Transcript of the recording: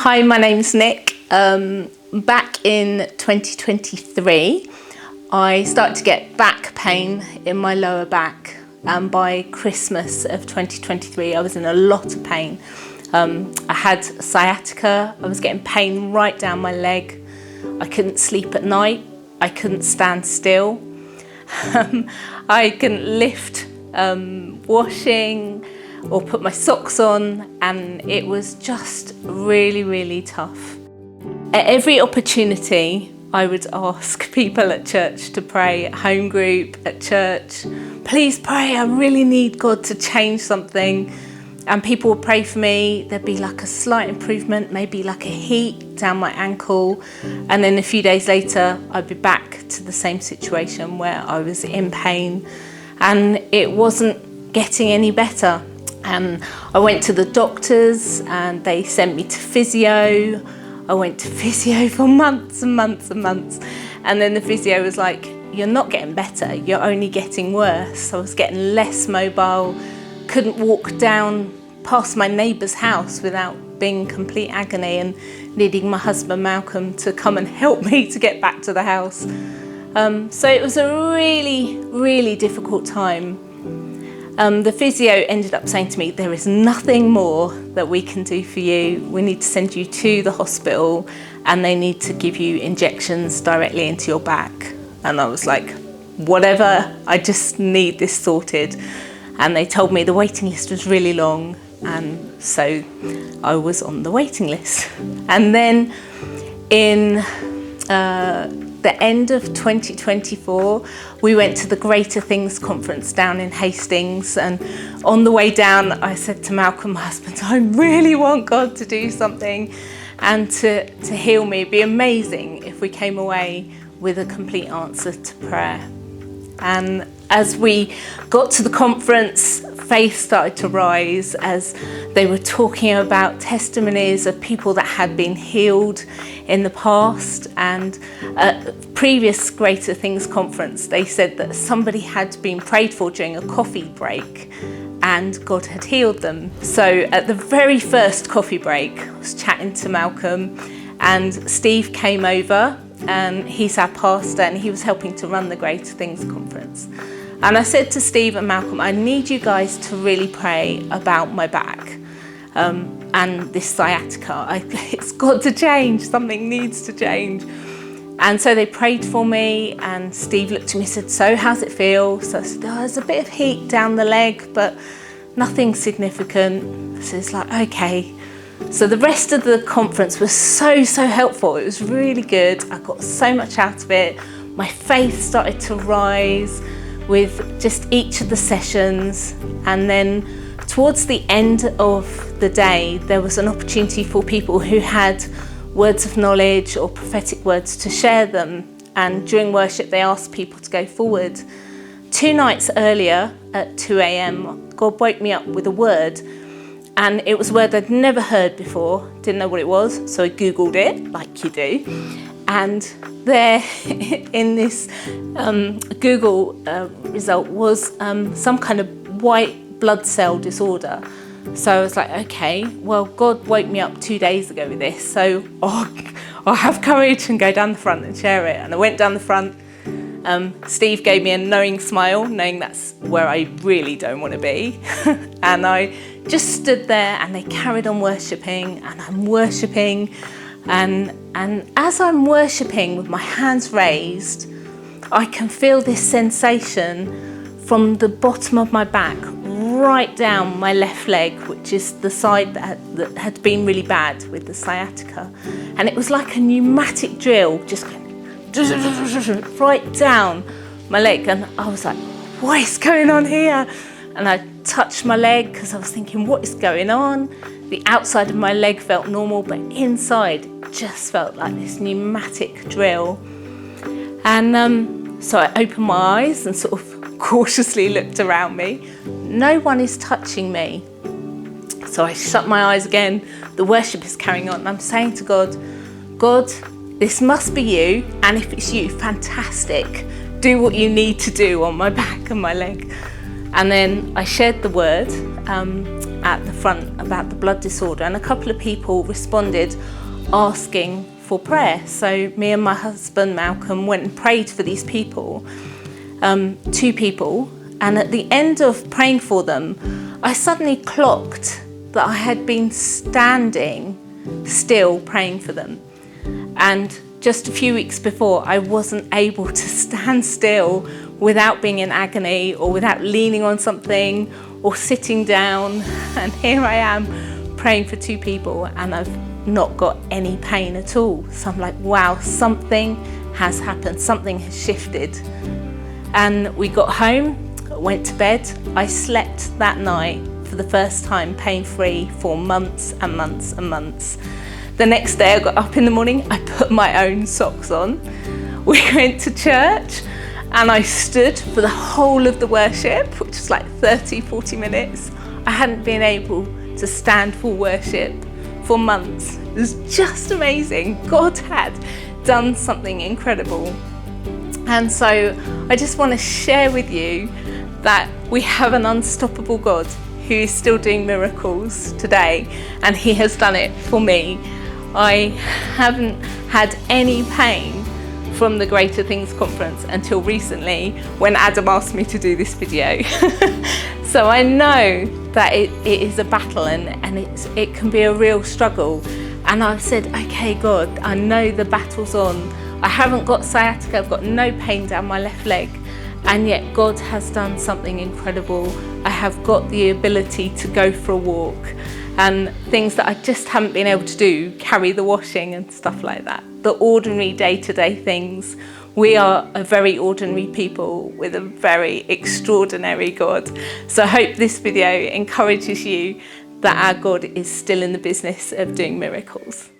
Hi, my name's Nick. Back in 2023, I started to get back pain in my lower back, and by Christmas of 2023 I was in a lot of pain. I had sciatica, I was getting pain right down my leg, I couldn't sleep at night, I couldn't stand still, I couldn't lift washing or put my socks on, and it was just really tough. At every opportunity I would ask people at church to pray, at home group, at church, please pray, I really need God to change something. And people would pray for me, there'd be like a slight improvement, maybe like a heat down my ankle, and then a few days later I'd be back to the same situation where I was in pain and it wasn't getting any better. And I went to the doctors and they sent me to physio. I went to physio for months and months, and then the physio was like, you're not getting better, you're only getting worse. I was getting less mobile, couldn't walk down past my neighbour's house without being in complete agony and needing my husband Malcolm to come and help me to get back to the house. So it was a really difficult time. The physio ended up saying to me, there is nothing more that we can do for you. We need to send you to the hospital and they need to give you injections directly into your back. And I was like, whatever, I just need this sorted. And they told me the waiting list was really long, and so I was on the waiting list. And then in the end of 2024, we went to the Greater Things conference down in Hastings, and on the way down I said to Malcolm, my husband, I really want God to do something and to heal me. It'd be amazing if we came away with a complete answer to prayer. And as we got to the conference, faith started to rise as they were talking about testimonies of people that had been healed in the past. And at previous Greater Things conference, they said that somebody had been prayed for during a coffee break and God had healed them. So at the very first coffee break, I was chatting to Malcolm and Steve came over, and he's our pastor and he was helping to run the Greater Things conference. And I said to Steve and Malcolm, I need you guys to really pray about my back and this sciatica. It's got to change, something needs to change. And so they prayed for me, and Steve looked at me and said, so how's it feel? So I said, oh, there's a bit of heat down the leg, but nothing significant. So it's like, okay. So the rest of the conference was so helpful. It was really good. I got so much out of it. My faith started to rise with just each of the sessions. And then towards the end of the day, there was an opportunity for people who had words of knowledge or prophetic words to share them. And during worship, they asked people to go forward. 2 nights earlier at 2 a.m, God woke me up with a word. And it was a word I'd never heard before, didn't know what it was, so I Googled it, like you do. And there in this Google result was some kind of white blood cell disorder. So I was like, okay, well, God woke me up 2 days ago with this, so I'll have courage and go down the front and share it. And I went down the front. Steve gave me a knowing smile, knowing that's where I really don't want to be. And I just stood there and they carried on worshipping, and I'm worshipping. And as I'm worshipping with my hands raised, I can feel this sensation from the bottom of my back right down my left leg, which is the side that had been really bad with the sciatica. And it was like a pneumatic drill just going right down my leg, and I was like, what is going on here? And I touched my leg because I was thinking, what is going on? The outside of my leg felt normal, but inside it just felt like this pneumatic drill. And so I opened my eyes and sort of cautiously looked around me. No one is touching me. So I shut my eyes again. The worship is carrying on. I'm saying to God, this must be you, and if it's you, fantastic. Do what you need to do on my back and my leg. And then I shared the word. at the front about the blood disorder, and a couple of people responded asking for prayer. So me and my husband Malcolm went and prayed for these people, 2 people, and at the end of praying for them, I suddenly clocked that I had been standing still praying for them. And just a few weeks before, I wasn't able to stand still without being in agony or without leaning on something or sitting down. And here I am praying for 2 people and I've not got any pain at all. So I'm like, wow, something has happened, something has shifted. And we got home, went to bed. I slept that night for the first time pain-free for months and months and months. The next day I got up in the morning, I put my own socks on. We went to church and I stood for the whole of the worship, which was like 30-40 minutes. I hadn't been able to stand for worship for months. It was just amazing. God had done something incredible. And so I just want to share with you that we have an unstoppable God who is still doing miracles today, and he has done it for me. I haven't had any pain from the Greater Things conference until recently when Adam asked me to do this video. So I know that it is a battle and it can be a real struggle. And I've said, okay, God, I know the battle's on. I haven't got sciatica, I've got no pain down my left leg. And yet God has done something incredible. I have got the ability to go for a walk, and things that I just haven't been able to do, carry the washing and stuff like that. The ordinary day-to-day things. We are a very ordinary people with a very extraordinary God. So I hope this video encourages you that our God is still in the business of doing miracles.